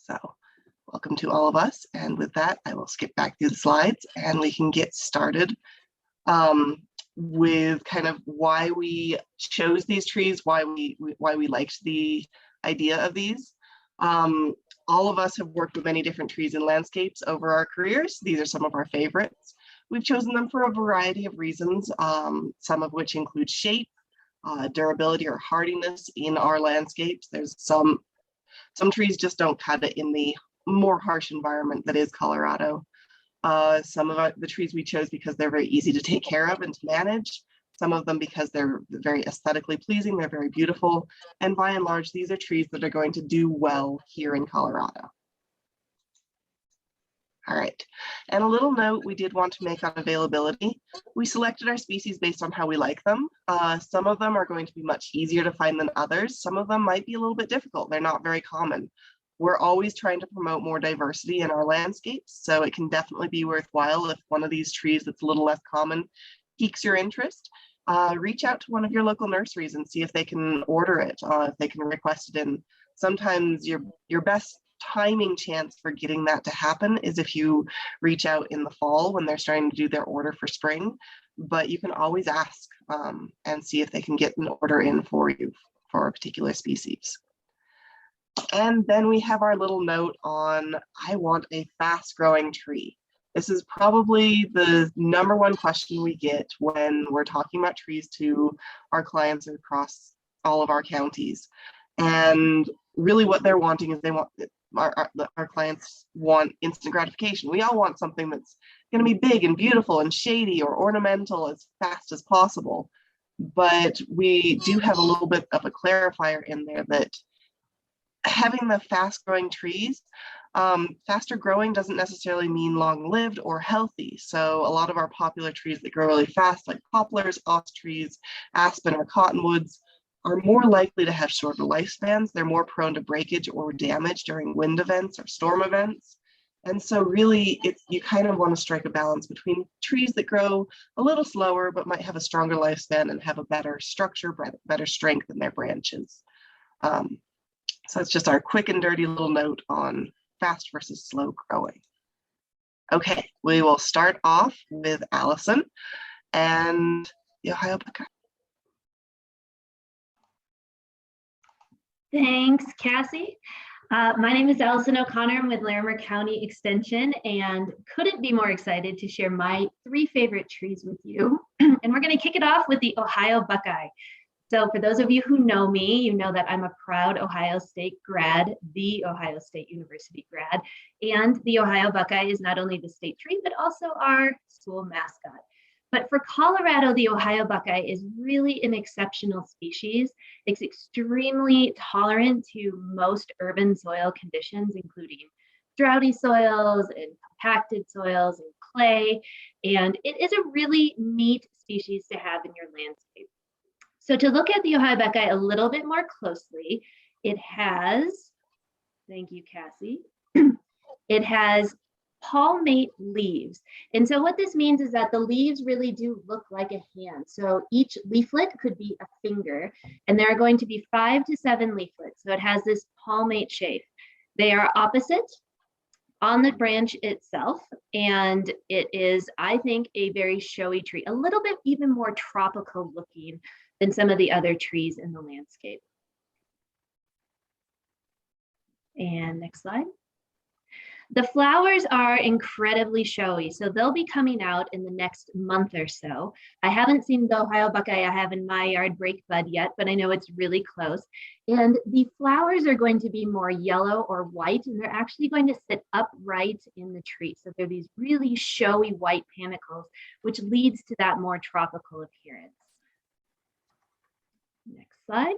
So welcome to all of us. And with that, I will skip back through the slides and we can get started with kind of why we chose these trees, why we liked the idea of these. All of us have worked with many different trees and landscapes over our careers. These are some of our favorites. We've chosen them for a variety of reasons, some of which include shape, durability or hardiness in our landscapes. There's some trees just don't cut it in the more harsh environment that is Colorado. Some of the trees we chose because they're very easy to take care of and to manage. Some of them because they're very aesthetically pleasing, they're very beautiful. And by and large, these are trees that are going to do well here in Colorado. All right, and a little note we did want to make on availability. We selected our species based on how we like them. Some of them are going to be much easier to find than others. Some of them might be a little bit difficult. They're not very common. We're always trying to promote more diversity in our landscapes, so it can definitely be worthwhile if one of these trees that's a little less common piques your interest. Reach out to one of your local nurseries and see if they can order it, if they can request it in. Sometimes your best timing chance for getting that to happen is if you reach out in the fall when they're starting to do their order for spring, but you can always ask and see if they can get an order in for you for a particular species. And then we have our little note on, I want a fast growing tree. This is probably the #1 question we get when we're talking about trees to our clients across all of our counties. And really what they're wanting is our clients want instant gratification. We all want something that's going to be big and beautiful and shady or ornamental as fast as possible. But we do have a little bit of a clarifier in there that having the fast growing trees, faster growing doesn't necessarily mean long lived or healthy. So a lot of our popular trees that grow really fast, like poplars, os trees, aspen, or cottonwoods, are more likely to have shorter lifespans. They're more prone to breakage or damage during wind events or storm events. And so really, you kind of want to strike a balance between trees that grow a little slower, but might have a stronger lifespan and have a better structure, better strength in their branches. So it's just our quick and dirty little note on fast versus slow growing. Okay, we will start off with Alison and the Ohio buckeye. Thanks, Cassey. My name is Alison O'Connor. I'm with Larimer County Extension and couldn't be more excited to share my 3 favorite trees with you. And we're going to kick it off with the Ohio buckeye. So for those of you who know me, you know that I'm a proud Ohio State grad, the Ohio State University grad, and the Ohio buckeye is not only the state tree, but also our school mascot. But for Colorado, the Ohio buckeye is really an exceptional species. It's extremely tolerant to most urban soil conditions, including droughty soils and compacted soils and clay. And it is a really neat species to have in your landscape. So to look at the Ohio buckeye a little bit more closely, it has, thank you, Cassey, it has palmate leaves. And so what this means is that the leaves really do look like a hand. So each leaflet could be a finger, and there are going to be 5 to 7 leaflets. So it has this palmate shape. They are opposite on the branch itself, and it is, I think, a very showy tree, a little bit even more tropical looking than some of the other trees in the landscape. And next slide. The flowers are incredibly showy, so they'll be coming out in the next month or so. I haven't seen the Ohio buckeye I have in my yard break bud yet, but I know it's really close. And the flowers are going to be more yellow or white, and they're actually going to sit upright in the tree. So they're these really showy white panicles, which leads to that more tropical appearance. Next slide.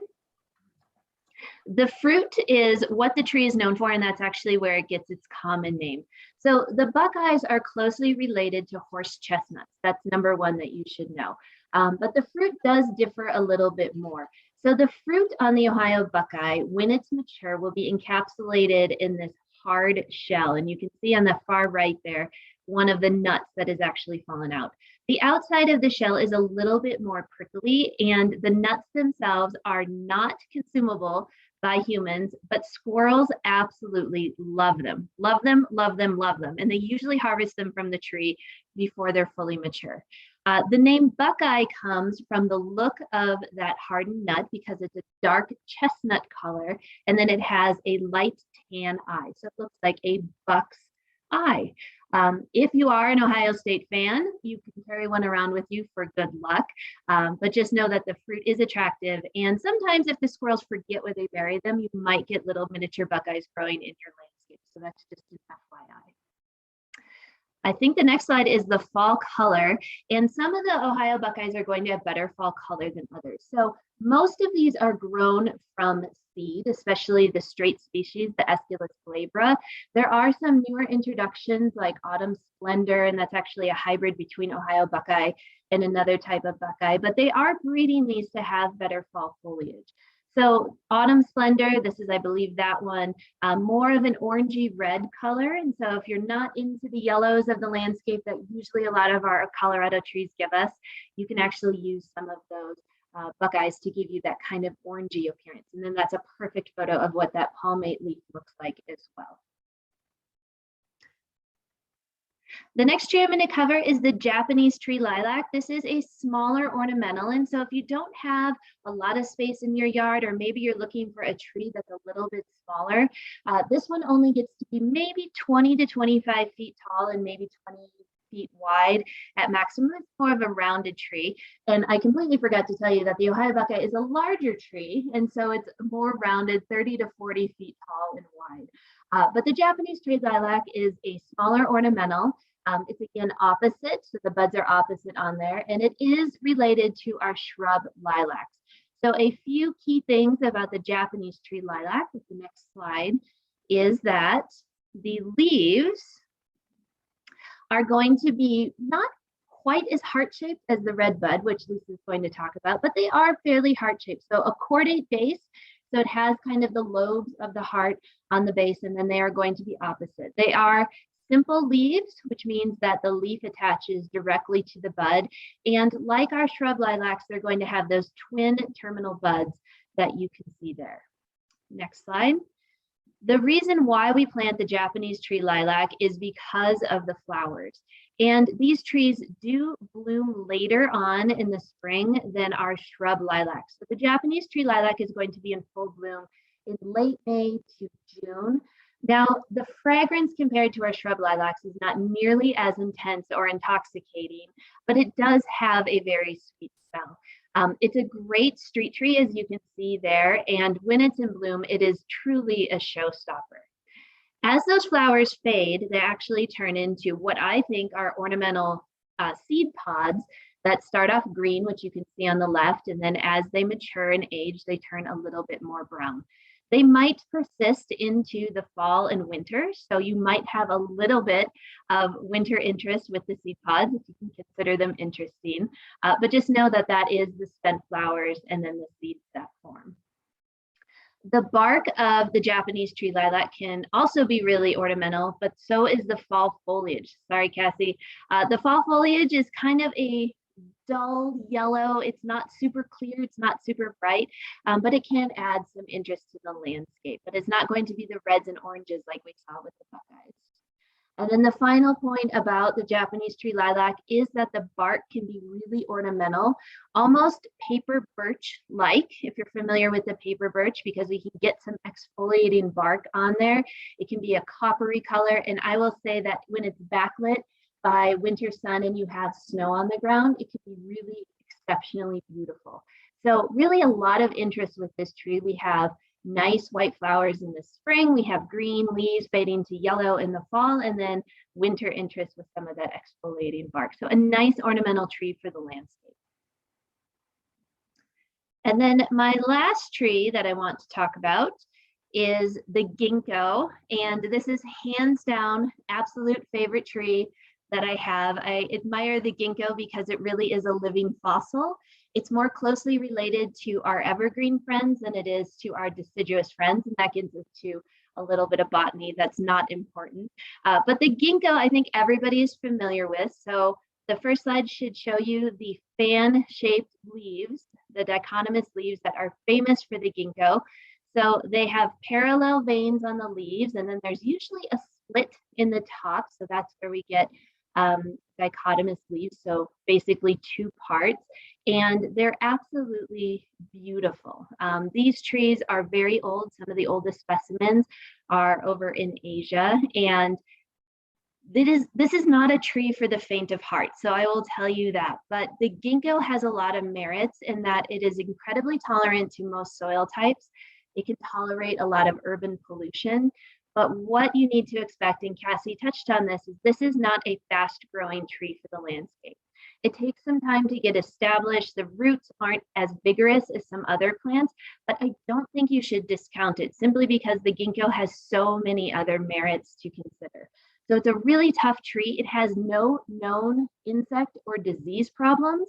The fruit is what the tree is known for, and that's actually where it gets its common name. So the buckeyes are closely related to horse chestnuts. That's #1 that you should know. But the fruit does differ a little bit more. So the fruit on the Ohio buckeye, when it's mature, will be encapsulated in this hard shell. And you can see on the far right there, one of the nuts that is actually fallen out. The outside of the shell is a little bit more prickly, and the nuts themselves are not consumable, by humans, but squirrels absolutely love them. Love them, love them, love them. And they usually harvest them from the tree before they're fully mature. The name buckeye comes from the look of that hardened nut because it's a dark chestnut color, and then it has a light tan eye. So it looks like a buck's eye. If you are an Ohio State fan, you can carry one around with you for good luck, but just know that the fruit is attractive. And sometimes if the squirrels forget where they bury them, you might get little miniature buckeyes growing in your landscape. So that's just an FYI. I think the next slide is the fall color, and some of the Ohio buckeyes are going to have better fall color than others. So most of these are grown from seed, especially the straight species, the Aesculus glabra. There are some newer introductions like Autumn Splendor, and that's actually a hybrid between Ohio buckeye and another type of buckeye, but they are breeding these to have better fall foliage. So Autumn Splendor, this is, I believe, that one, more of an orangey red color. And so if you're not into the yellows of the landscape that usually a lot of our Colorado trees give us, you can actually use some of those buckeyes to give you that kind of orangey appearance. And then that's a perfect photo of what that palmate leaf looks like as well. The next tree I'm going to cover is the Japanese tree lilac. This is a smaller ornamental, and so if you don't have a lot of space in your yard, or maybe you're looking for a tree that's a little bit smaller, this one only gets to be maybe 20 to 25 feet tall and maybe 20 feet wide at maximum. It's more of a rounded tree. And I completely forgot to tell you that the Ohio buckeye is a larger tree, and so it's more rounded, 30 to 40 feet tall and wide. But the Japanese tree lilac is a smaller ornamental. It's again opposite, so the buds are opposite on there, and it is related to our shrub lilacs. So a few key things about the Japanese tree lilac, with the next slide, is that the leaves are going to be not quite as heart-shaped as the red bud, which Lisa is going to talk about, but they are fairly heart-shaped. So a cordate base, so it has kind of the lobes of the heart on the base, and then they are going to be opposite. They are simple leaves, which means that the leaf attaches directly to the bud. And like our shrub lilacs, they're going to have those twin terminal buds that you can see there. Next slide. The reason why we plant the Japanese tree lilac is because of the flowers. And these trees do bloom later on in the spring than our shrub lilacs. So the Japanese tree lilac is going to be in full bloom in late May to June. Now, the fragrance compared to our shrub lilacs is not nearly as intense or intoxicating, but it does have a very sweet smell. It's a great street tree, as you can see there, and when it's in bloom, it is truly a showstopper. As those flowers fade, they actually turn into what I think are ornamental seed pods that start off green, which you can see on the left, and then as they mature and age, they turn a little bit more brown. They might persist into the fall and winter, so you might have a little bit of winter interest with the seed pods, if you can consider them interesting, but just know that that is the spent flowers and then the seeds that form. The bark of the Japanese tree lilac can also be really ornamental, but so is the fall foliage. Sorry, Cassey. The fall foliage is kind of a dull yellow. It's not super clear, it's not super bright, but it can add some interest to the landscape, but it's not going to be the reds and oranges like we saw with the buckeyes. And then the final point about the Japanese tree lilac is that the bark can be really ornamental, almost paper birch-like, if you're familiar with the paper birch, because we can get some exfoliating bark on there. It can be a coppery color, and I will say that when it's backlit by winter sun and you have snow on the ground, it can be really exceptionally beautiful. So really a lot of interest with this tree. We have nice white flowers in the spring, we have green leaves fading to yellow in the fall, and then winter interest with some of that exfoliating bark. So a nice ornamental tree for the landscape. And then my last tree that I want to talk about is the ginkgo, and this is hands down absolute favorite tree that I have. I admire the ginkgo because it really is a living fossil. It's more closely related to our evergreen friends than it is to our deciduous friends, and that gets us to a little bit of botany that's not important. But the ginkgo, I think everybody is familiar with. So the first slide should show you the fan-shaped leaves, the dichotomous leaves that are famous for the ginkgo. So they have parallel veins on the leaves, and then there's usually a split in the top. So that's where we get dichotomous leaves. So basically two parts, and they're absolutely beautiful. These trees are very old. Some of the oldest specimens are over in Asia, and this is not a tree for the faint of heart, so I will tell you that. But the ginkgo has a lot of merits in that it is incredibly tolerant to most soil types. It can tolerate a lot of urban pollution. But what you need to expect, and Cassey touched on this is not a fast growing tree for the landscape. It takes some time to get established. The roots aren't as vigorous as some other plants, but I don't think you should discount it simply because the ginkgo has so many other merits to consider. So it's a really tough tree. It has no known insect or disease problems.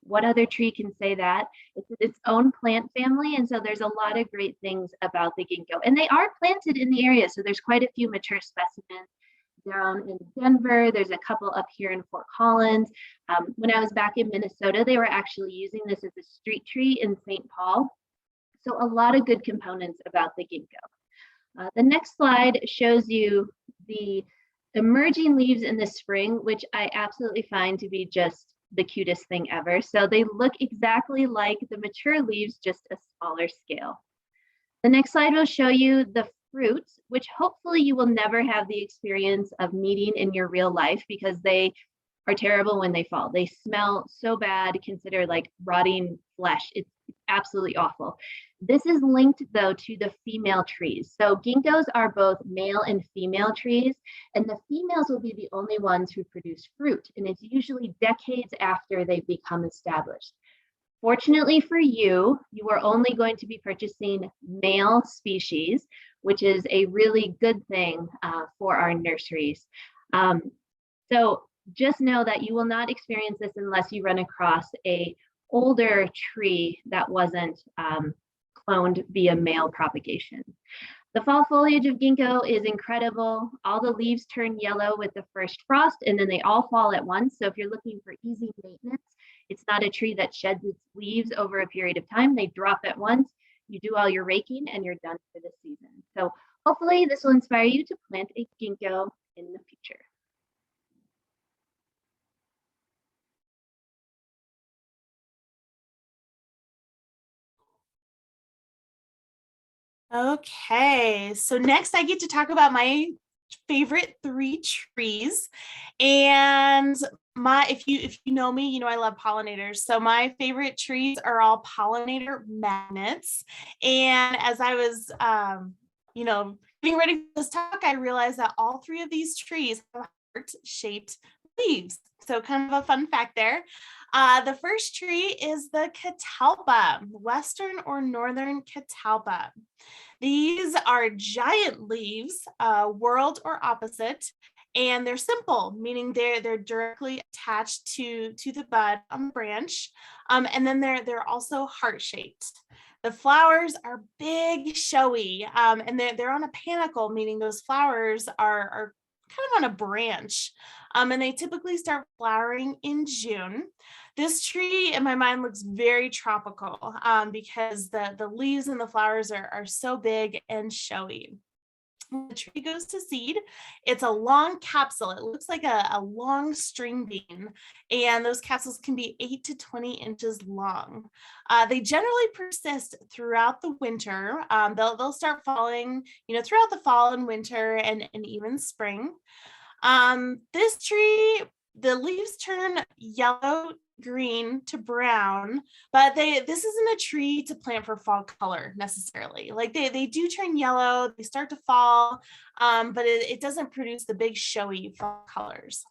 What other tree can say that? It's its own plant family, and so there's a lot of great things about the ginkgo. And they are planted in the area, so there's quite a few mature specimens down in Denver. There's a couple up here in Fort Collins. When I was back in Minnesota, they were actually using this as a street tree in St. Paul. So a lot of good components about the ginkgo. The next slide shows you the emerging leaves in the spring, which I absolutely find to be just the cutest thing ever. So they look exactly like the mature leaves, just a smaller scale. The next slide will show you the fruits, which hopefully you will never have the experience of meeting in your real life because they are terrible when they fall. They smell so bad, consider like rotting flesh. It's absolutely awful. This is linked though to the female trees. So ginkgos are both male and female trees, and the females will be the only ones who produce fruit, and it's usually decades after they've become established. Fortunately for you, you are only going to be purchasing male species, which is a really good thing for our nurseries. So just know that you will not experience this unless you run across a older tree that wasn't cloned via male propagation. The fall foliage of ginkgo is incredible. All the leaves turn yellow with the first frost, and then they all fall at once. So if you're looking for easy maintenance, it's not a tree that sheds its leaves over a period of time. They drop at once. You do all your raking and you're done for the season. So hopefully this will inspire you to plant a ginkgo in the future. Okay, so next I get to talk about my favorite 3 trees. And if you know me, you know I love pollinators. So my favorite trees are all pollinator magnets. And as I was getting ready for this talk, I realized that all 3 of these trees have heart-shaped leaves. So kind of a fun fact there. The first tree is the Catalpa, Western or Northern Catalpa. These are giant leaves, whorled or opposite, and they're simple, meaning they're directly attached to the bud on the branch, and then they're also heart-shaped. The flowers are big, showy, and they're on a panicle, meaning those flowers are kind of on a branch, and they typically start flowering in June. This tree in my mind looks very tropical because the leaves and the flowers are so big and showy. When the tree goes to seed, it's a long capsule. It looks like a long string bean, and those capsules can be 8 to 20 inches long. They generally persist throughout the winter. They'll start falling, throughout the fall and winter and even spring. This tree, the leaves turn yellow, green to brown, but this isn't a tree to plant for fall color necessarily. Like they do turn yellow, they start to fall, but it doesn't produce the big showy fall colors.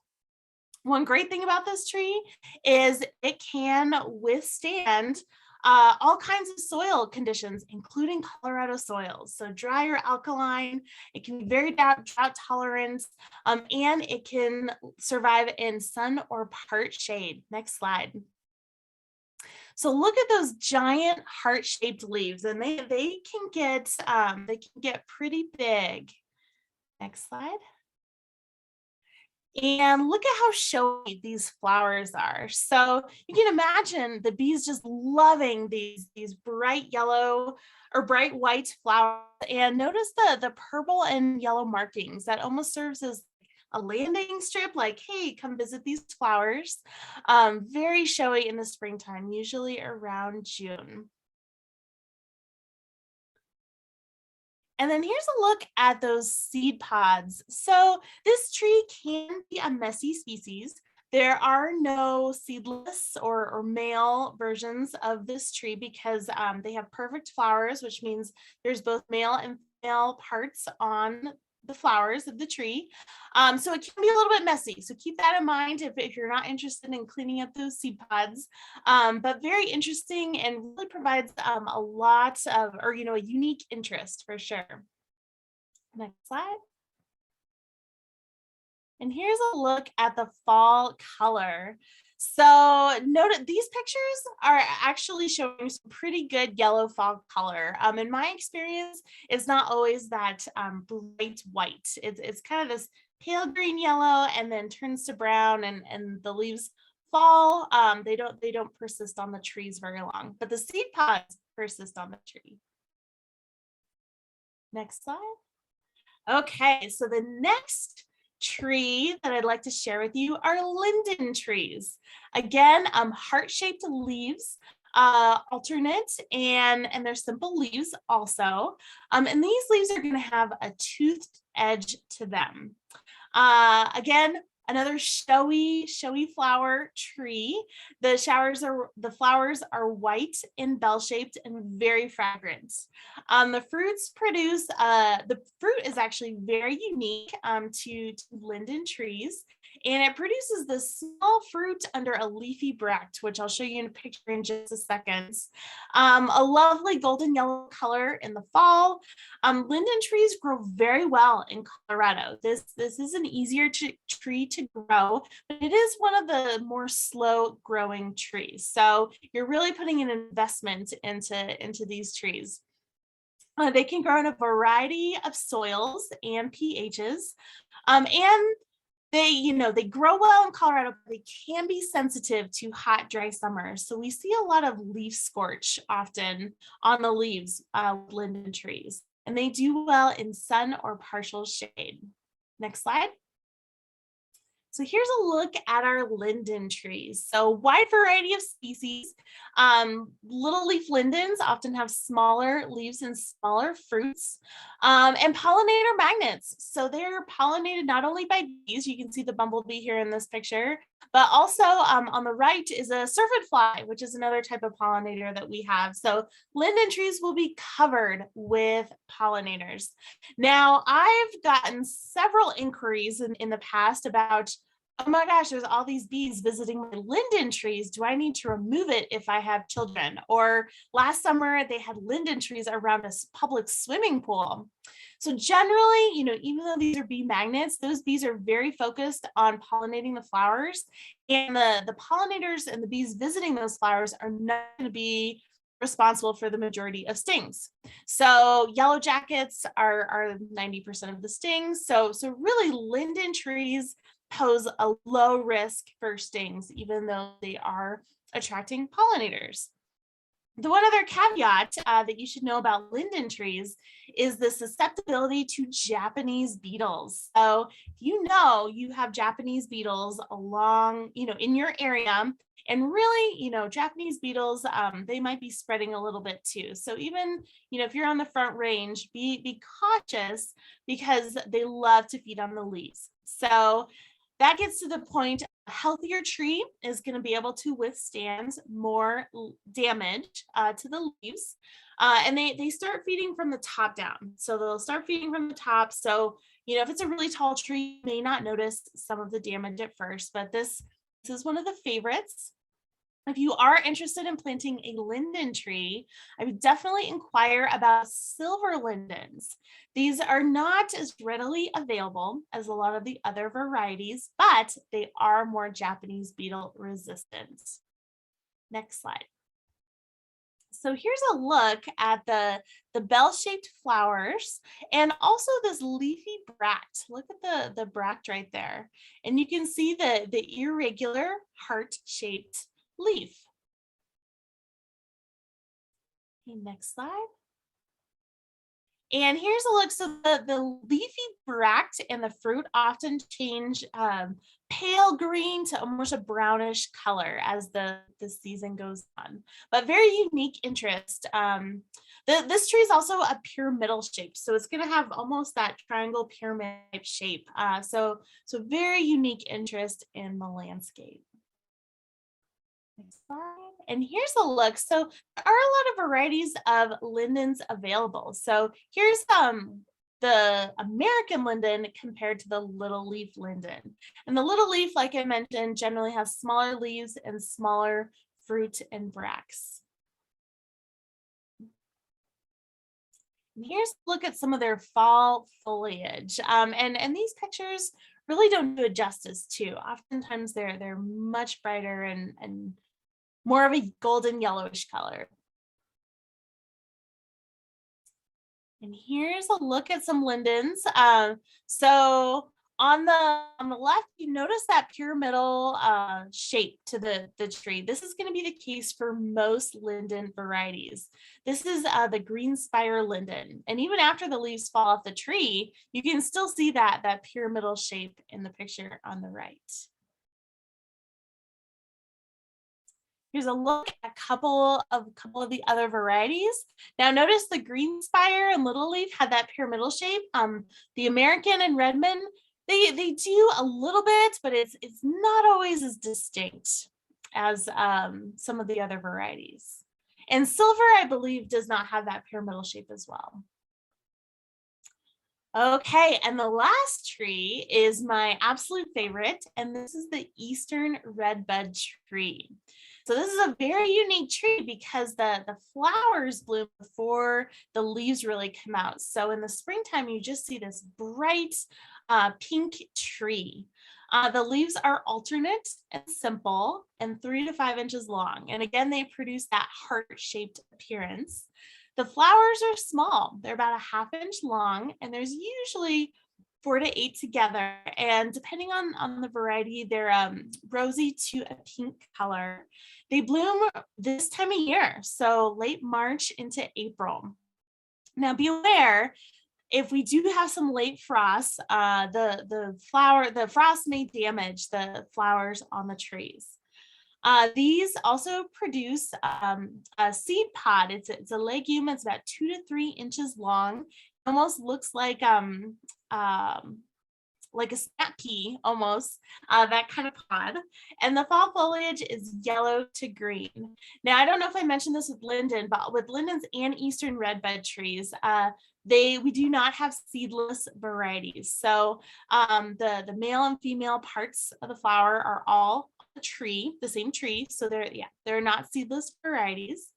One great thing about this tree is it can withstand all kinds of soil conditions, including Colorado soils. So dry or alkaline, it can be very drought tolerant, and it can survive in sun or part shade. Next slide. So look at those giant heart-shaped leaves, and they can get pretty big. Next slide. And look at how showy these flowers are. So you can imagine the bees just loving these bright yellow or bright white flowers. And notice the purple and yellow markings that almost serves as a landing strip, like, hey, come visit these flowers. Very showy in the springtime, usually around June. And then here's a look at those seed pods. So this tree can be a messy species. There are no seedless or male versions of this tree because they have perfect flowers, which means there's both male and female parts on the flowers of the tree. So it can be a little bit messy. So keep that in mind if you're not interested in cleaning up those seed pods, but very interesting and really provides a lot of, or, a unique interest for sure. Next slide. And here's a look at the fall color. So note these pictures are actually showing some pretty good yellow fall color. In my experience, it's not always that bright white. It's kind of this pale green yellow and then turns to brown and the leaves fall. They don't persist on the trees very long, but the seed pods persist on the tree. Next slide. Okay, so the next tree that I'd like to share with you are linden trees. Again, heart-shaped leaves, alternate, and they're simple leaves also. And these leaves are going to have a toothed edge to them. Again, another showy flower tree. The flowers are white and bell-shaped and very fragrant. The fruit is actually very unique to linden trees, and it produces this small fruit under a leafy bract, which I'll show you in a picture in just a second. A lovely golden yellow color in the fall. Linden trees grow very well in Colorado. This is an easier tree to grow, but it is one of the more slow growing trees. So you're really putting an investment into these trees. They can grow in a variety of soils and pHs, and they grow well in Colorado, but they can be sensitive to hot, dry summers. So we see a lot of leaf scorch often on the leaves of linden trees, and they do well in sun or partial shade. Next slide. So here's a look at our linden trees. So wide variety of species. Little leaf lindens often have smaller leaves and smaller fruits, and pollinator magnets. So they're pollinated not only by bees, you can see the bumblebee here in this picture, but also on the right is a syrphid fly, which is another type of pollinator that we have. So linden trees will be covered with pollinators. Now, I've gotten several inquiries in the past about, oh my gosh, there's all these bees visiting my linden trees. Do I need to remove it if I have children? Or last summer, they had linden trees around a public swimming pool. So generally, even though these are bee magnets, those bees are very focused on pollinating the flowers, and the pollinators and the bees visiting those flowers are not going to be responsible for the majority of stings. So yellow jackets are 90% of the stings. So really linden trees pose a low risk for stings, even though they are attracting pollinators. The one other caveat that you should know about linden trees is the susceptibility to Japanese beetles. So if you have Japanese beetles along, in your area, and really, Japanese beetles, they might be spreading a little bit too. So even, if you're on the Front Range, be cautious because they love to feed on the leaves. So that gets to the point, a healthier tree is going to be able to withstand more damage to the leaves. And they start feeding from the top down. So they'll start feeding from the top. So, if it's a really tall tree, you may not notice some of the damage at first, but this is one of the favorites. If you are interested in planting a linden tree, I would definitely inquire about silver lindens. These are not as readily available as a lot of the other varieties, but they are more Japanese beetle resistant. Next slide. So here's a look at the bell-shaped flowers and also this leafy bract. Look at the bract right there. And you can see the irregular heart-shaped leaf. Okay, next slide. And here's a look. So the leafy bract and the fruit often change pale green to almost a brownish color as the season goes on, but very unique interest. This tree is also a pyramidal shape, so it's going to have almost that triangle pyramid shape. So very unique interest in the landscape. Next slide. And here's a look. So there are a lot of varieties of lindens available. So here's the American linden compared to the little leaf linden. And the little leaf, like I mentioned, generally has smaller leaves and smaller fruit and bracts. And here's a look at some of their fall foliage. And these pictures really don't do it justice too. Oftentimes they're much brighter and more of a golden yellowish color. And here's a look at some lindens. So on the left, you notice that pyramidal shape to the tree. This is going to be the case for most linden varieties. This is the green spire linden. And even after the leaves fall off the tree, you can still see that pyramidal shape in the picture on the right. Here's a look at a couple of the other varieties. Now notice the green spire and little leaf had that pyramidal shape. The American and Redmond, they do a little bit, but it's not always as distinct as some of the other varieties. And silver, I believe, does not have that pyramidal shape as well. Okay, and the last tree is my absolute favorite, and this is the Eastern redbud tree. So this is a very unique tree because the flowers bloom before the leaves really come out. So in the springtime, you just see this bright pink tree. The leaves are alternate and simple and 3 to 5 inches long. And again, they produce that heart-shaped appearance. The flowers are small. They're about a 1/2 inch long, and there's usually 4 to 8 together. And depending on the variety, they're rosy to a pink color. They bloom this time of year, so late March into April. Now be aware, if we do have some late frost, the frost may damage the flowers on the trees. These also produce a seed pod. It's a legume. It's about 2 to 3 inches long. Almost looks like a snap pea, almost, that kind of pod. And the fall foliage is yellow to green. Now, I don't know if I mentioned this with linden, but with lindens and Eastern redbud trees, we do not have seedless varieties. So the male and female parts of the flower are all the tree, the same tree. So they're not seedless varieties.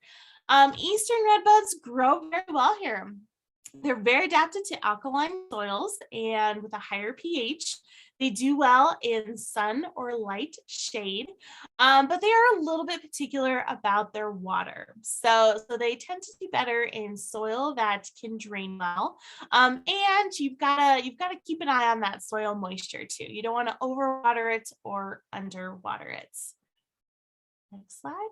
Eastern redbuds grow very well here. They're very adapted to alkaline soils and with a higher pH. They do well in sun or light shade, but they are a little bit particular about their water. So they tend to do better in soil that can drain well. And you've got to keep an eye on that soil moisture too. You don't want to overwater it or underwater it. Next slide.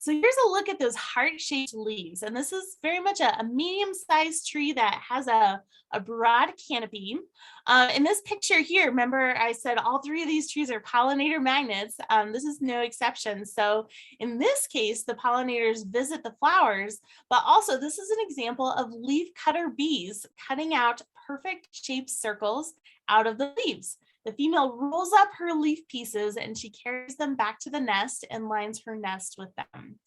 So here's a look at those heart-shaped leaves. And this is very much a medium-sized tree that has a broad canopy. In this picture here, remember I said all 3 of these trees are pollinator magnets. This is no exception. So in this case, the pollinators visit the flowers, but also this is an example of leaf cutter bees cutting out perfect shaped circles out of the leaves. The female rolls up her leaf pieces and she carries them back to the nest and lines her nest with them.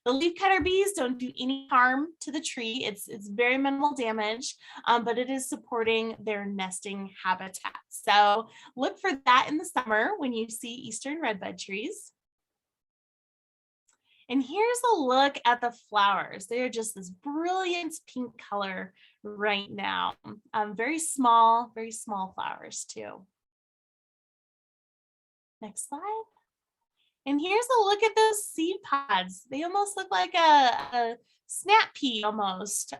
The leafcutter bees don't do any harm to the tree. It's very minimal damage, but it is supporting their nesting habitat. So look for that in the summer when you see Eastern redbud trees. And here's a look at the flowers. They're just this brilliant pink color right now. Very small flowers too. Next slide. And here's a look at those seed pods. They almost look like a snap pea almost.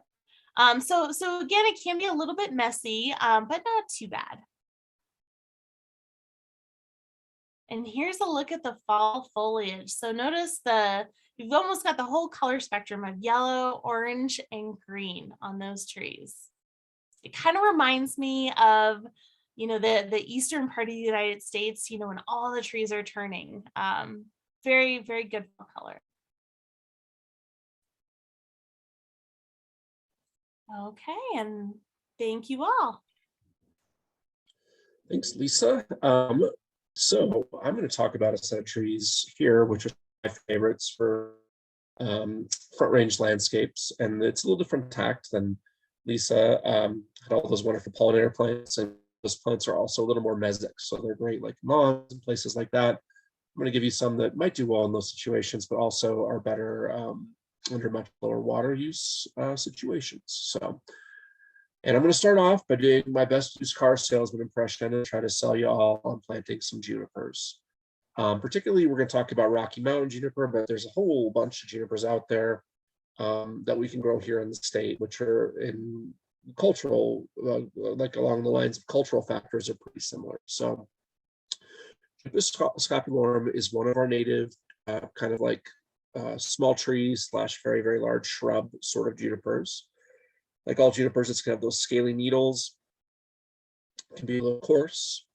So again, it can be a little bit messy, but not too bad. And here's a look at the fall foliage. So notice you've almost got the whole color spectrum of yellow, orange, and green on those trees. It kind of reminds me of, the eastern part of the United States, when all the trees are turning. Very, very good fall color. Okay, and thank you all. Thanks, Lisa. So I'm going to talk about a set of trees here, which are my favorites for front range landscapes. And it's a little different tact than Lisa had all those wonderful pollinator plants. And those plants are also a little more mesic. So they're great like lawns and places like that. I'm going to give you some that might do well in those situations, but also are better under much lower water use situations. And I'm going to start off by doing my best used car salesman impression and try to sell you all on planting some junipers. Particularly, we're going to talk about Rocky Mountain juniper, but there's a whole bunch of junipers out there that we can grow here in the state, which are in cultural, like along the lines of cultural factors, are pretty similar. So scopulorum is one of our native kind of like small trees / very, very large shrub sort of junipers. Like all junipers, it's going to have those scaly needles. It can be a little coarse.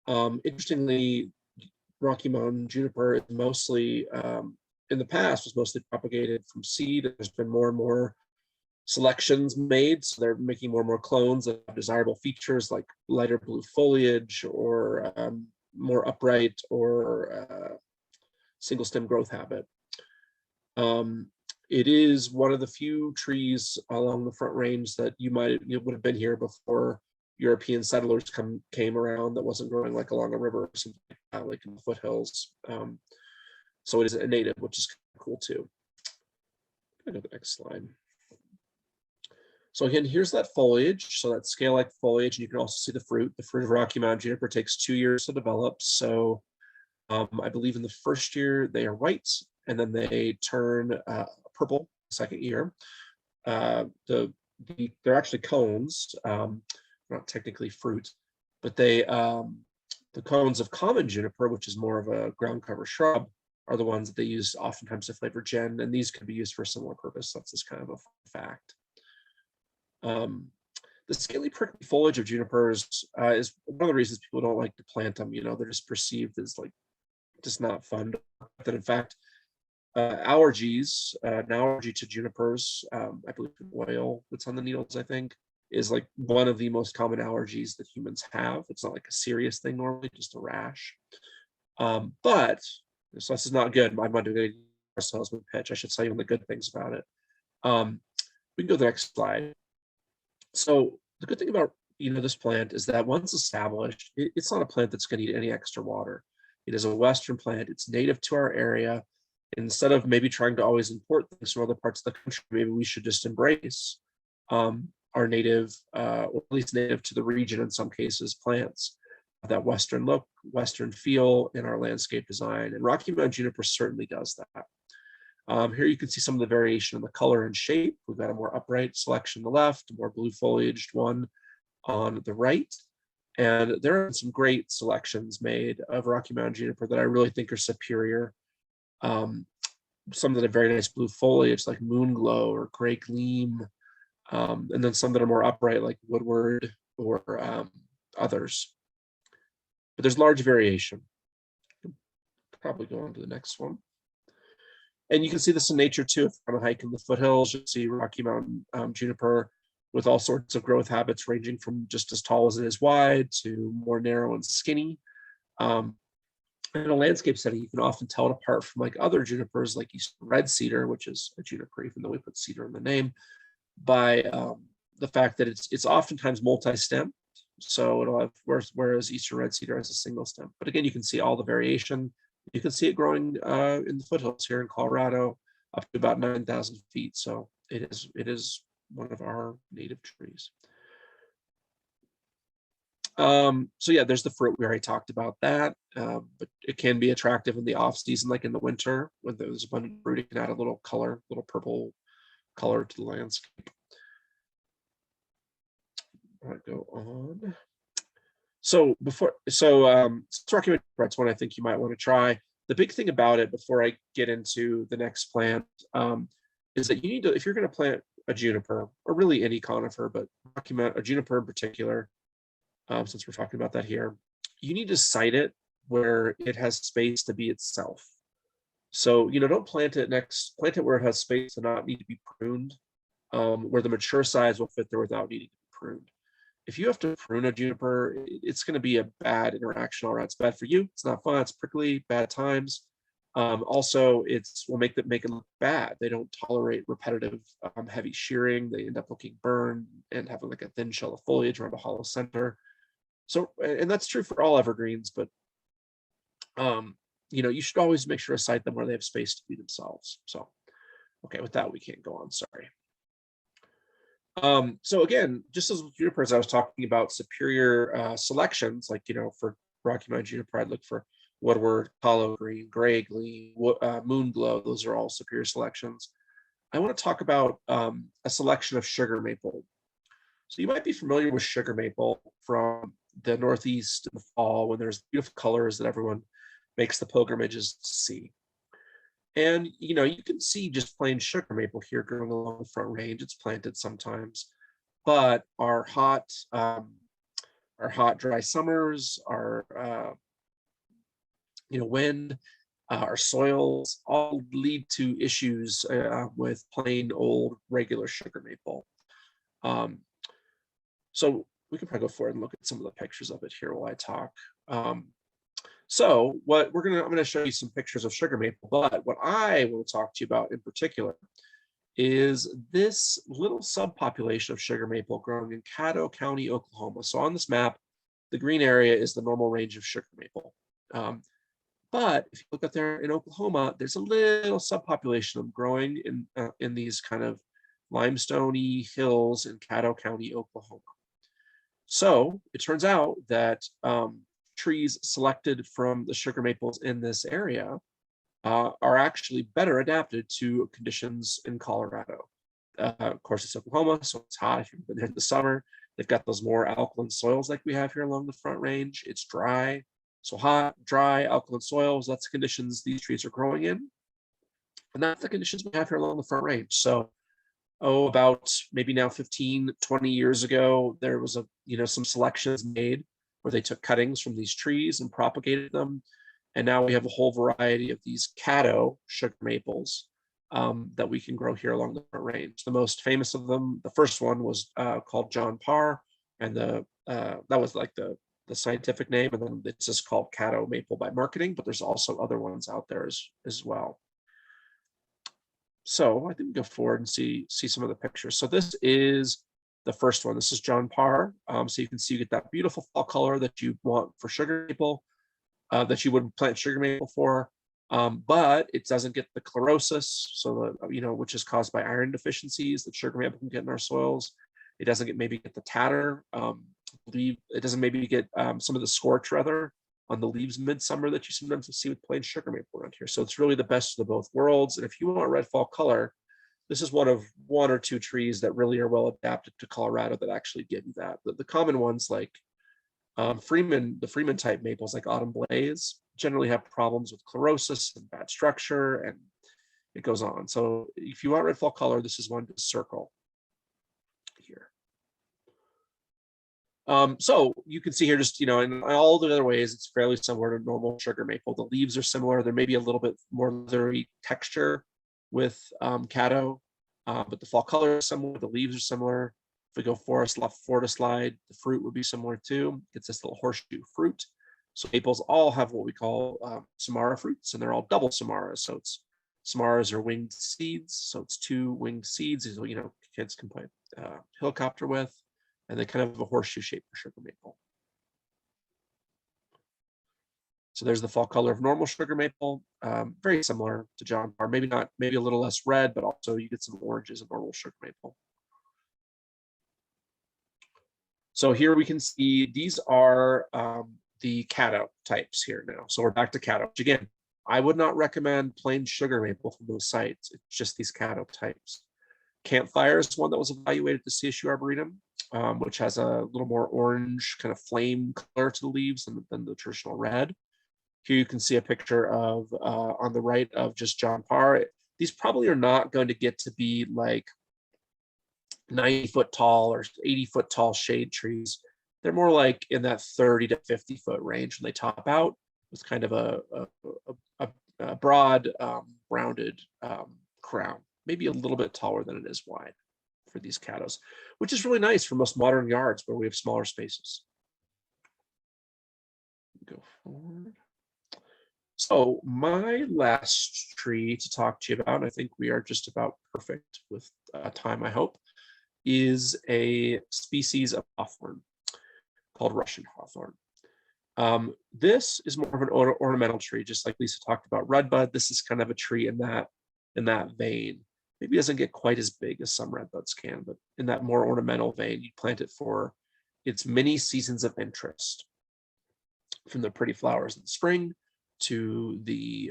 Interestingly, Rocky Mountain juniper is mostly, in the past, was mostly propagated from seed. There's been more and more selections made, so they're making more and more clones that have desirable features like lighter blue foliage or more upright or single stem growth habit. It is one of the few trees along the Front Range that you would have been here before European settlers came around, that wasn't growing like along a river or something like that, like in the foothills. So it is a native, which is kind of cool too. Go to the next slide. So again, here's that foliage. So that scale-like foliage, and you can also see the fruit. The fruit of Rocky Mountain juniper takes 2 years to develop. So I believe in the first year they are white, and then they turn purple the second year. They're actually cones, not technically fruit, but the cones of common juniper, which is more of a ground cover shrub, are the ones that they use oftentimes to flavor gin, and these could be used for a similar purpose. That's just kind of a fact. The scaly prickly foliage of junipers is one of the reasons people don't like to plant them. They're just perceived as like just not fun. That in fact, allergies, an allergy to junipers, I believe oil that's on the needles, I think, is like one of the most common allergies that humans have. It's not like a serious thing normally, just a rash. But so this is not good. I'm not doing a salesman pitch. I should tell you the good things about it. We can go to the next slide. So the good thing about this plant is that once established, it's not a plant that's going to need any extra water. It is a Western plant. It's native to our area. Instead of maybe trying to always import things from other parts of the country, maybe we should just embrace our native, or at least native to the region in some cases, plants. That Western look, Western feel in our landscape design. And Rocky Mountain juniper certainly does that. Here you can see some of the variation in the color and shape. We've got a more upright selection on the left, a more blue foliaged one on the right. And there are some great selections made of Rocky Mountain juniper that I really think are superior. Some that have very nice blue foliage like Moon Glow or Gray Gleam, and then some that are more upright like Woodward or others. But there's large variation. Probably go on to the next one. And you can see this in nature too. If you're on a hike in the foothills, you'll see Rocky Mountain juniper with all sorts of growth habits ranging from just as tall as it is wide to more narrow and skinny. In a landscape setting, you can often tell it apart from like other junipers like Eastern red cedar, which is a juniper, even though we put cedar in the name, by the fact that it's oftentimes multi-stem. So it'll have, whereas Eastern red cedar has a single stem. But again, you can see all the variation. You can see it growing in the foothills here in Colorado up to about 9,000 feet. So it is one of our native trees. So yeah, there's the fruit. We already talked about that, but it can be attractive in the off season, like in the winter when there's abundant fruit. It can add a little color, little purple color to the landscape. All right, go on. So succulent bread's one I think you might want to try. The big thing about it, before I get into the next plant, is that you need to, if you're going to plant a juniper, or really any conifer, but document a juniper in particular, since we're talking about that here, you need to site it where it has space to be itself. So, don't plant it where it has space to not need to be pruned, where the mature size will fit there without needing to be pruned. If you have to prune a juniper, it's going to be a bad interaction. All right, it's bad for you. It's not fun. It's prickly, bad times. Also, will make it look bad. They don't tolerate repetitive, heavy shearing. They end up looking burned and having like a thin shell of foliage around a hollow center. So, and that's true for all evergreens, but you should always make sure to site them where they have space to be themselves. So, okay, with that we can't go on. Sorry. So again, just as with junipers, I was talking about superior selections, like, for Rocky Mountain juniper, I'd look for woodward, hollow green, gray gleam, moon glow. Those are all superior selections. I want to talk about a selection of sugar maple. So you might be familiar with sugar maple from the Northeast in the fall when there's beautiful colors that everyone makes the pilgrimages to see. And, you can see just plain sugar maple here growing along the Front Range. It's planted sometimes, but our hot, dry summers, our, wind, our soils all lead to issues with plain old regular sugar maple. So we can probably go forward and look at some of the pictures of it here while I talk. So I'm going to show you some pictures of sugar maple, but what I want to talk to you about in particular is this little subpopulation of sugar maple growing in Caddo County, Oklahoma. So on this map, the green area is the normal range of sugar maple. But if you look up there in Oklahoma, there's a little subpopulation of them growing in these kind of limestoney hills in Caddo County, Oklahoma. So it turns out that trees selected from the sugar maples in this area are actually better adapted to conditions in Colorado. Of course, it's Oklahoma, so it's hot. If you've been there in the summer, they've got those more alkaline soils like we have here along the Front Range. It's dry, so hot, dry, alkaline soils. That's the conditions these trees are growing in. And that's the conditions we have here along the Front Range. So, about maybe now 15, 20 years ago, there was some selections made where they took cuttings from these trees and propagated them. And now we have a whole variety of these Caddo sugar maples that we can grow here along the Front Range. The most famous of them, the first one was called John Parr, and that was like the scientific name, and then it's just called Caddo maple by marketing, but there's also other ones out there as well. So I think we go forward and see some of the pictures. So this is the first one. This is John Parr. So you can see you get that beautiful fall color that you want for sugar maple, that you would plant sugar maple for, but it doesn't get the chlorosis, so which is caused by iron deficiencies that sugar maple can get in our soils. It doesn't maybe get the tatter. It doesn't maybe get some of the scorch rather on the leaves midsummer that you sometimes see with plain sugar maple around here. So it's really the best of the both worlds. And if you want red fall color, this is one of one or two trees that really are well adapted to Colorado that actually give you that. The common ones like the Freeman type maples like Autumn Blaze generally have problems with chlorosis and bad structure, and it goes on. So if you want red fall color, this is one to circle here. So you can see here just, in all the other ways, it's fairly similar to normal sugar maple. The leaves are similar. There may be a little bit more leathery texture with Caddo, but the fall color is similar. The leaves are similar. If we go forest to slide, the fruit would be similar too. It's this little horseshoe fruit. So maples all have what we call samara fruits, and they're all double samaras. So samaras are winged seeds. So it's two winged seeds. These, kids can play helicopter with. And they kind of have a horseshoe shape for sugar maple. So there's the fall color of normal sugar maple, very similar to John Parr, maybe a little less red, but also you get some oranges in normal sugar maple. So here we can see these are the caddo types here now. So we're back to caddo, which again, I would not recommend plain sugar maple from those sites. It's just these caddo types. Campfire is one that was evaluated to CSU Arboretum, which has a little more orange kind of flame color to the leaves than the traditional red. Here you can see a picture of, on the right, of just John Parr. These probably are not going to get to be like 90-foot tall or 80-foot tall shade trees. They're more like in that 30 to 50-foot range when they top out with kind of a broad, rounded crown, maybe a little bit taller than it is wide for these caddos, which is really nice for most modern yards where we have smaller spaces. Go forward. So my last tree to talk to you about, and I think we are just about perfect with time, I hope, is a species of hawthorn called Russian hawthorn. This is more of an ornamental tree, just like Lisa talked about redbud. This is kind of a tree in that vein. Maybe it doesn't get quite as big as some redbuds can, but in that more ornamental vein, you plant it for its many seasons of interest, from the pretty flowers in the spring to the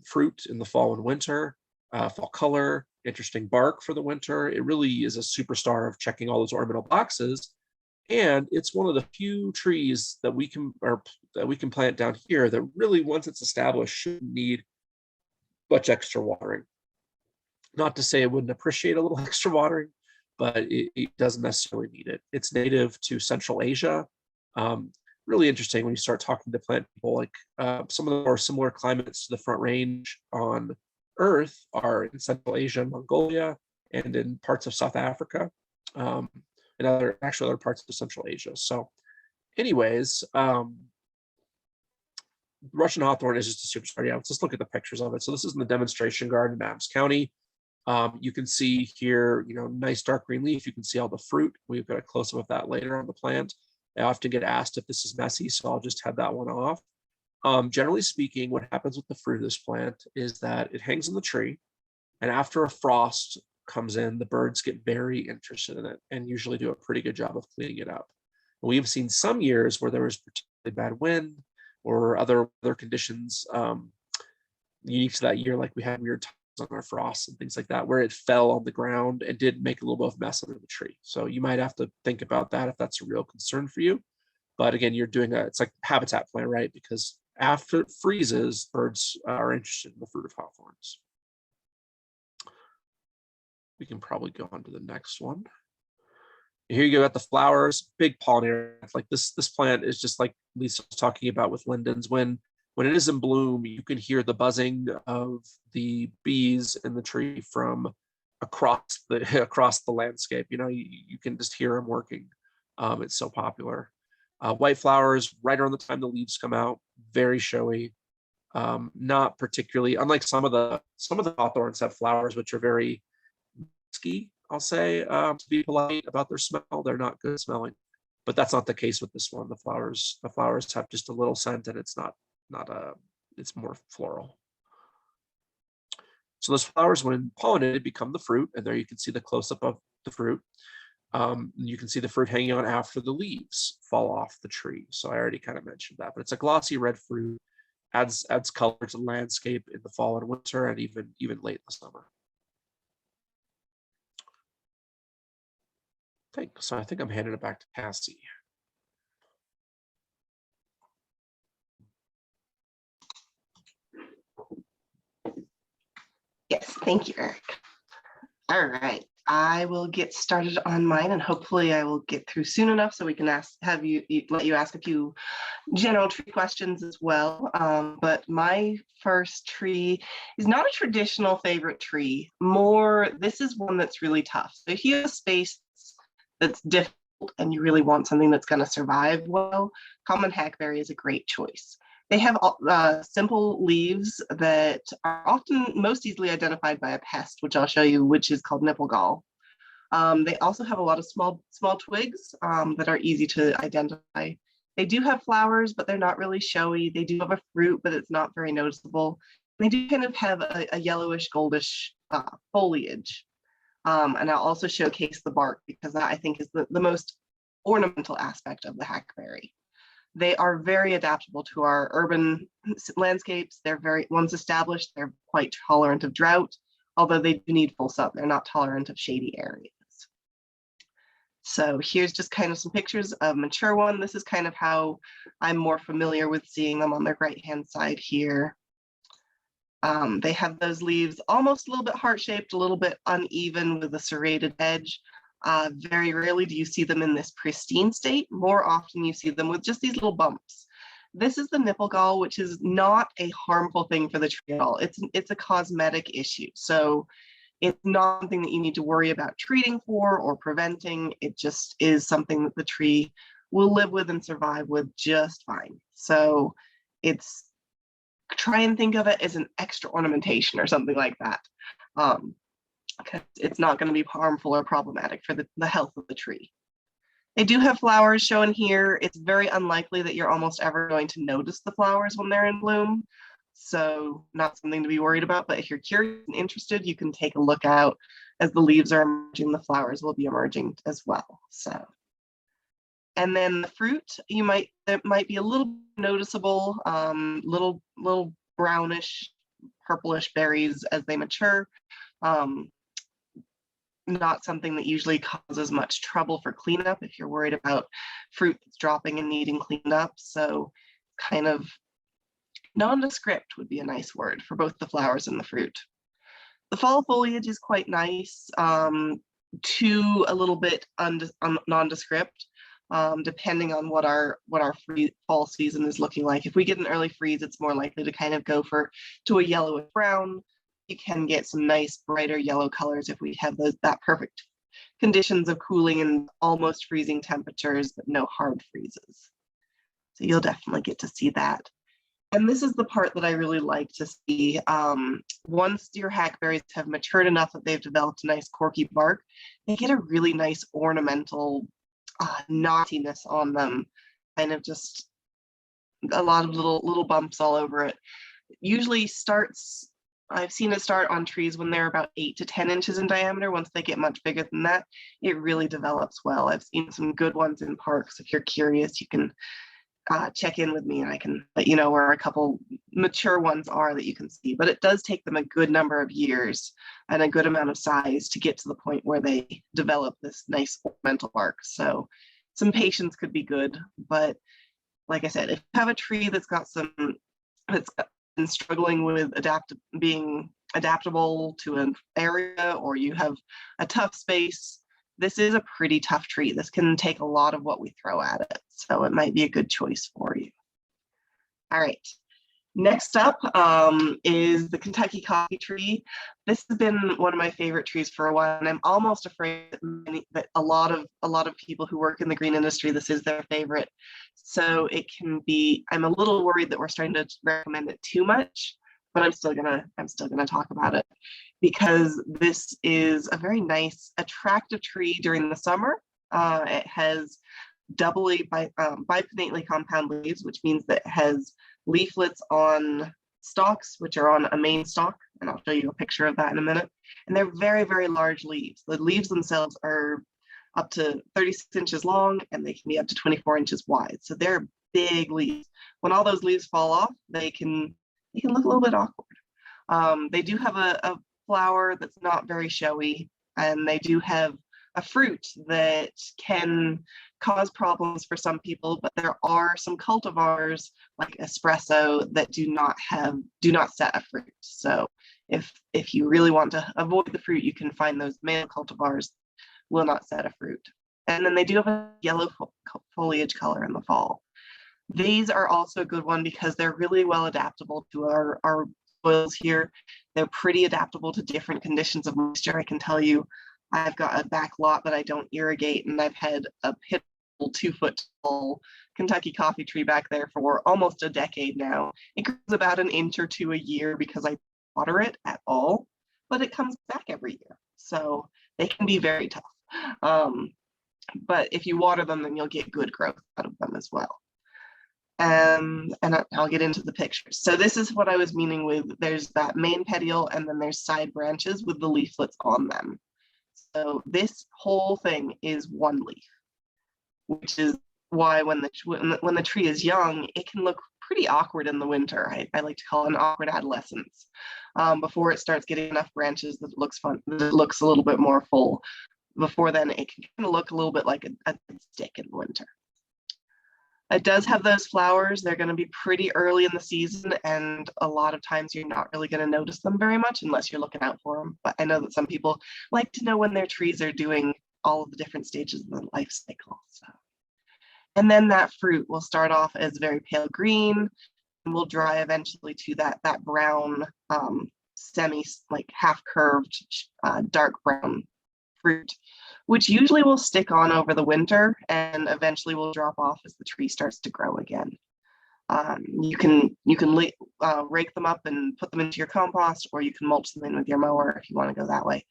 fruit in the fall and winter, fall color, interesting bark for the winter. It really is a superstar of checking all those ornamental boxes. And it's one of the few trees that we can plant down here that really, once it's established, shouldn't need much extra watering. Not to say it wouldn't appreciate a little extra watering, but it doesn't necessarily need it. It's native to Central Asia. Really interesting when you start talking to plant people, like some of the more similar climates to the Front Range on Earth are in Central Asia and Mongolia, and in parts of South Africa, and other parts of Central Asia. So anyways, Russian hawthorn is just a superstar. Yeah, let's just look at the pictures of it. So this is in the demonstration garden in Adams County. You can see here, nice dark green leaf. You can see all the fruit. We've got a close-up of that later on the plant. I often get asked if this is messy, so I'll just head that one off. Generally speaking, what happens with the fruit of this plant is that it hangs in the tree, and after a frost comes in, the birds get very interested in it and usually do a pretty good job of cleaning it up. And we've seen some years where there was particularly bad wind or other conditions unique to that year, like we had weird times on our frosts and things like that, where it fell on the ground and did make a little bit of mess under the tree. So you might have to think about that if that's a real concern for you. But again, you're doing it's like habitat plan, right? Because after it freezes, birds are interested in the fruit of hawthorns. We can probably go on to the next one. Here you go, got the flowers, big pollinator. Like this plant is just like Lisa was talking about with lindens. When it is in bloom, you can hear the buzzing of the bees in the tree from across the landscape. You can just hear them working. It's so popular. White flowers right around the time the leaves come out, very showy. Not particularly, unlike some of the hawthorns have flowers which are very musky, I'll say, to be polite about their smell. They're not good smelling, but that's not the case with this one. The flowers have just a little scent, and it's it's more floral. So those flowers, when pollinated, become the fruit, and there you can see the close-up of the fruit. You can see the fruit hanging on after the leaves fall off the tree. So I already kind of mentioned that, but it's a glossy red fruit, adds color to the landscape in the fall and winter, and even late in the summer. I think I'm handing it back to Cassey. Yes, thank you, Eric. All right, I will get started on mine, and hopefully I will get through soon enough so we can let you ask a few general tree questions as well. But my first tree is not a traditional favorite tree. This is one that's really tough. So if you have a space that's difficult and you really want something that's going to survive well, common hackberry is a great choice. They have simple leaves that are often most easily identified by a pest, which I'll show you, which is called nipple gall. They also have a lot of small twigs that are easy to identify. They do have flowers, but they're not really showy. They do have a fruit, but it's not very noticeable. They do kind of have a yellowish, goldish foliage. And I'll also showcase the bark, because that I think is the most ornamental aspect of the hackberry. They are very adaptable to our urban landscapes. Once established, they're quite tolerant of drought, although they do need full sun. They're not tolerant of shady areas. So here's just kind of some pictures of mature one. This is kind of how I'm more familiar with seeing them on the right-hand side here. They have those leaves almost a little bit heart-shaped, a little bit uneven with a serrated edge. Very rarely do you see them in this pristine state. More often you see them with just these little bumps. This is the nipple gall, which is not a harmful thing for the tree at all. It's a cosmetic issue. So it's not something that you need to worry about treating for or preventing. It just is something that the tree will live with and survive with just fine. So try and think of it as an extra ornamentation or something like that. Because it's not going to be harmful or problematic for the health of the tree. They do have flowers shown here. It's very unlikely that you're almost ever going to notice the flowers when they're in bloom. So not something to be worried about, but if you're curious and interested, you can take a look out. As the leaves are emerging, the flowers will be emerging as well. So, and then the fruit, that might be a little noticeable, little brownish, purplish berries as they mature. Not something that usually causes much trouble for cleanup if you're worried about fruit that's dropping and needing cleaned up. So kind of nondescript would be a nice word for both the flowers and the fruit. The fall foliage is quite nice, to a little bit nondescript, depending on what our fall season is looking like. If we get an early freeze, it's more likely to kind of go to a yellowish brown. You can get some nice brighter yellow colors if we have that perfect conditions of cooling and almost freezing temperatures, but no hard freezes. So you'll definitely get to see that. And this is the part that I really like to see. Once your hackberries have matured enough that they've developed a nice corky bark, they get a really nice ornamental knottiness on them, kind of just a lot of little bumps all over it. Usually I've seen it start on trees when they're about 8 to 10 inches in diameter. Once they get much bigger than that, it really develops well. I've seen some good ones in parks. If you're curious, you can check in with me and I can let you know where a couple mature ones are that you can see. But it does take them a good number of years and a good amount of size to get to the point where they develop this nice ornamental bark. So some patience could be good. But like I said, if you have a tree that's been struggling with being adaptable to an area, or you have a tough space, this is a pretty tough tree. This can take a lot of what we throw at it. So it might be a good choice for you. All right. Next up is the Kentucky coffee tree. This has been one of my favorite trees for a while, and I'm almost afraid that a lot of people who work in the green industry, this is their favorite. So it can be, I'm a little worried that we're starting to recommend it too much, but I'm still gonna talk about it because this is a very nice, attractive tree during the summer. It has doubly bipinnately compound leaves, which means that it has leaflets on stalks, which are on a main stalk, and I'll show you a picture of that in a minute. And they're very, very large leaves. The leaves themselves are up to 36 inches long, and they can be up to 24 inches wide. So they're big leaves. When all those leaves fall off, they can look a little bit awkward. They do have a flower that's not very showy, and they do have a fruit that can cause problems for some people, but there are some cultivars like espresso that do not set a fruit. So if you really want to avoid the fruit, you can find those male cultivars will not set a fruit. And then they do have a yellow foliage color in the fall. These are also a good one because they're really well adaptable to our soils here. They're pretty adaptable to different conditions of moisture. I can tell you, I've got a back lot that I don't irrigate, and I've had a 2-foot tall Kentucky coffee tree back there for almost a decade now. It grows about an inch or two a year because I don't water it at all, but it comes back every year. So they can be very tough. But if you water them, then you'll get good growth out of them as well. And I'll get into the pictures. So this is what I was meaning with, there's that main petiole and then there's side branches with the leaflets on them. So this whole thing is one leaf. which is why when the tree is young, it can look pretty awkward in the winter. I like to call it an awkward adolescence, before it starts getting enough branches that it looks fun, that it looks a little bit more full. Before then, it can kind of look a little bit like a stick in the winter. It does have those flowers. They're going to be pretty early in the season, and a lot of times you're not really going to notice them very much unless you're looking out for them. But I know that some people like to know when their trees are doing all of the different stages of the life cycle. So. And then that fruit will start off as very pale green and will dry eventually to that brown, like half curved, dark brown fruit, which usually will stick on over the winter and eventually will drop off as the tree starts to grow again. You can rake them up and put them into your compost, or you can mulch them in with your mower if you want to go that way.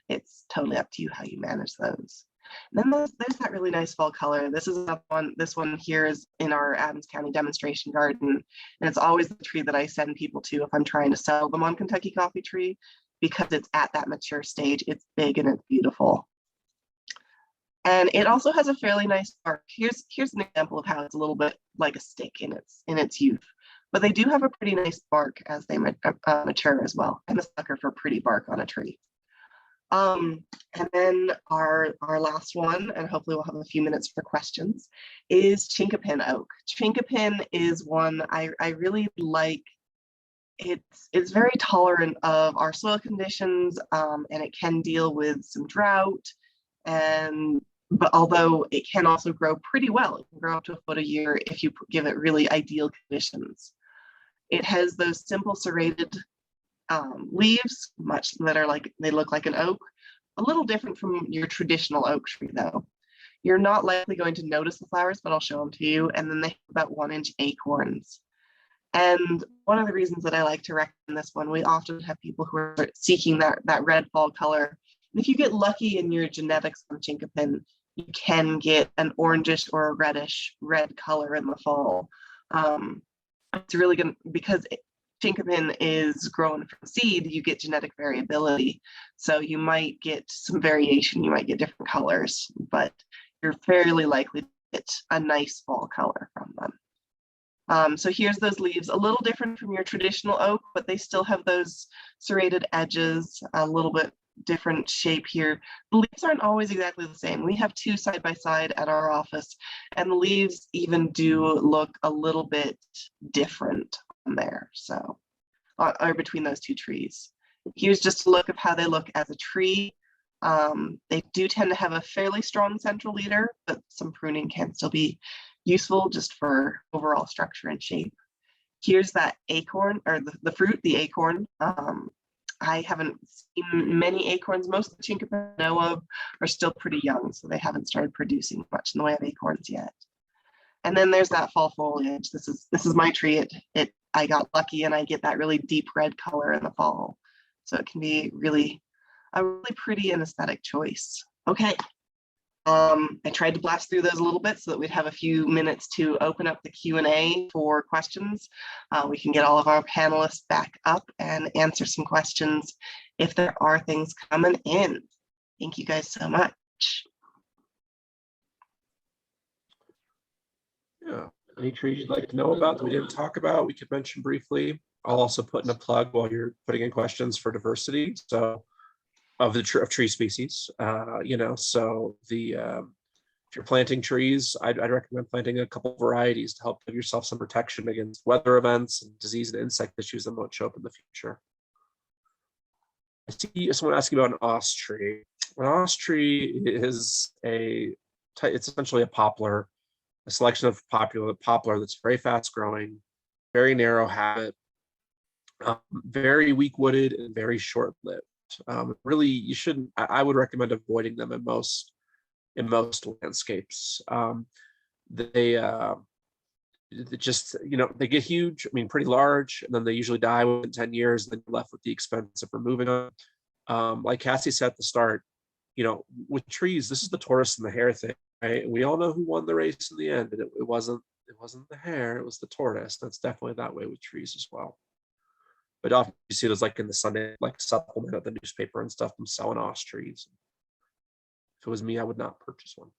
It's totally up to you how you manage those. And then there's that really nice fall color. This is another one. This one here is in our Adams County demonstration garden, and it's always the tree that I send people to if I'm trying to sell them on Kentucky Coffee Tree, because it's at that mature stage. It's big and it's beautiful. And it also has a fairly nice bark. Here's an example of how it's a little bit like a stick in its youth, but they do have a pretty nice bark as they mature as well. I'm a sucker for pretty bark on a tree. And then our last one, and hopefully we'll have a few minutes for questions, is chinkapin oak. Chinkapin is one I really like. It's very tolerant of our soil conditions, and it can deal with some drought. But although it can also grow pretty well, it can grow up to a foot a year if you give it really ideal conditions. It has those simple serrated leaves, that are like, they look like an oak, a little different from your traditional oak tree though. You're not likely going to notice the flowers, but I'll show them to you. And then they have about 1-inch acorns. And one of the reasons that I like to recommend this one, we often have people who are seeking that red fall color. And if you get lucky in your genetics on chinkapin, you can get an orangish or a reddish red color in the fall. It's really good because chinkapin is grown from seed. You get genetic variability, so you might get some variation. You might get different colors, but you're fairly likely to get a nice fall color from them. So here's those leaves, a little different from your traditional oak, but they still have those serrated edges, a little bit different shape here. The leaves aren't always exactly the same. We have two side by side at our office, and the leaves even do look a little bit different on there, so or between those two trees. Here's just a look of how they look as a tree. They do tend to have a fairly strong central leader, but some pruning can still be useful just for overall structure and shape. Here's that acorn, or the fruit, the acorn. I haven't seen many acorns. Most of the chinkapin I know of are still pretty young, so they haven't started producing much in the way of acorns yet. And then there's that fall foliage. This is my tree. I got lucky and I get that really deep red color in the fall. So it can be a really pretty and aesthetic choice. Okay. I tried to blast through those a little bit so that we'd have a few minutes to open up the Q&A for questions. We can get all of our panelists back up and answer some questions if there are things coming in. Thank you guys so much. Yeah, any trees you'd like to know about that we didn't talk about, we could mention briefly. I'll also put in a plug while you're putting in questions for diversity. So of tree species, so if you're planting trees, I'd recommend planting a couple varieties to help give yourself some protection against weather events and disease and insect issues that won't show up in the future. I see someone asking about an os tree. An os tree is it's essentially a poplar, a selection of poplar that's very fast growing, very narrow habit, very weak wooded and very short lived. Really, you shouldn't. I would recommend avoiding them in most landscapes. They just they get huge. I mean, pretty large, and then they usually die within 10 years. And then you're left with the expense of removing them. Like Cassey said at the start, with trees, this is the tortoise and the hare thing. Right? We all know who won the race in the end, and it wasn't the hare, it was the tortoise. That's definitely that way with trees as well. But often you see those like in the Sunday supplement of the newspaper and stuff, them selling os trees. If it was me, I would not purchase one.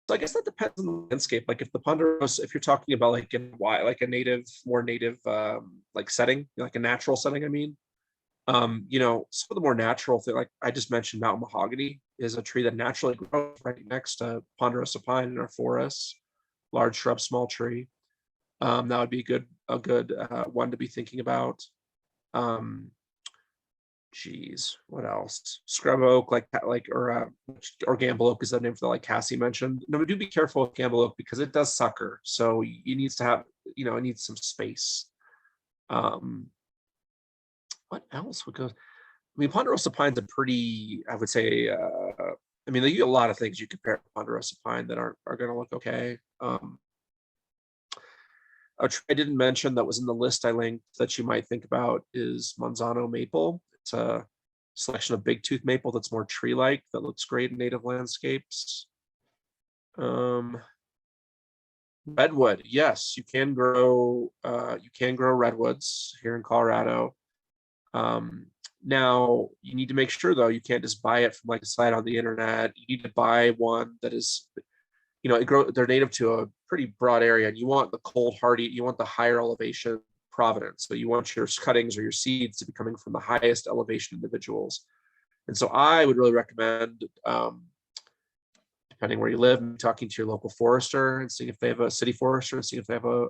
So I guess that depends on the landscape. Like if the ponderosa, if you're talking about like in like a native, more native like setting, like a natural setting, I mean, you know, some of the more natural thing, like I just mentioned, mountain mahogany is a tree that naturally grows right next to ponderosa pine in our forests, large shrub, small tree. That would be a good one to be thinking about. Geez, what else? Scrub oak, or gamble oak is the name for the, like Cassey mentioned. No, but do be careful with gamble oak because it does sucker. So you needs to have, you know, it needs some space. What else would go? I mean, ponderosa pine's a pretty, I would say, I mean, you get a lot of things you compare to ponderosa pine that are going to look okay. A tree I didn't mention that was in the list I linked that you might think about is Monzano maple. It's a selection of big tooth maple that's more tree-like that looks great in native landscapes. Redwood, yes, you can grow redwoods here in Colorado. Now you need to make sure though you can't just buy it from like a site on the internet. You need to buy one that is, you know, they're native to a pretty broad area, and you want the cold hardy, you want the higher elevation provenance. So you want your cuttings or your seeds to be coming from the highest elevation individuals. And so I would really recommend, depending where you live, talking to your local forester and seeing if they have a city forester and seeing if they have a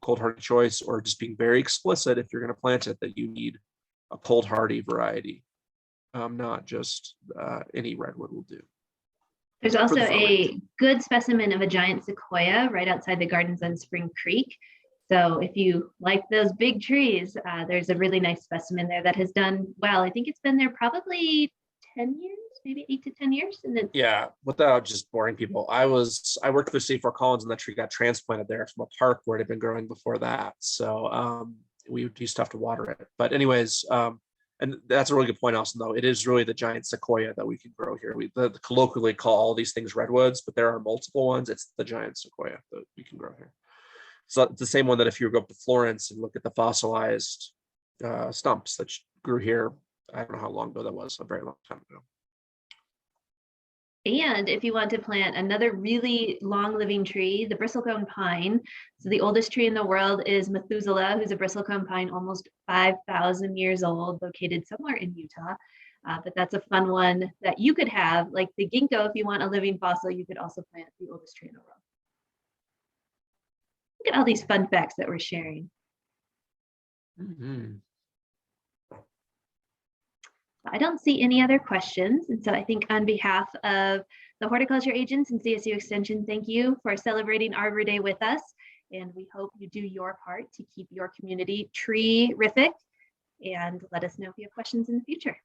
cold hardy choice, or just being very explicit if you're going to plant it that you need a cold hardy variety, not just any redwood will do. There's also a good specimen of a giant sequoia right outside the gardens on Spring Creek. So if you like those big trees, there's a really nice specimen there that has done well. I think it's been there probably 10 years, maybe 8 to 10 years. And then, yeah, without just boring people, I worked for City Fort Collins, and that tree got transplanted there from a park where it had been growing before that. So we used to have to water it. But anyways, and that's a really good point, Alison, though. It is really the giant sequoia that we can grow here. We colloquially call all these things redwoods, but there are multiple ones. It's the giant sequoia that we can grow here. So it's the same one that if you go up to Florence and look at the fossilized stumps that grew here, I don't know how long ago that was, a very long time ago. And if you want to plant another really long living tree, the bristlecone pine. So the oldest tree in the world is Methuselah, who's a bristlecone pine, almost 5,000 years old, located somewhere in Utah. But that's a fun one that you could have. Like the ginkgo, if you want a living fossil, you could also plant the oldest tree in the world. Look at all these fun facts that we're sharing. Mm-hmm. I don't see any other questions. And so I think on behalf of the horticulture agents and CSU Extension, thank you for celebrating Arbor Day with us. And we hope you do your part to keep your community tree-rific. And let us know if you have questions in the future.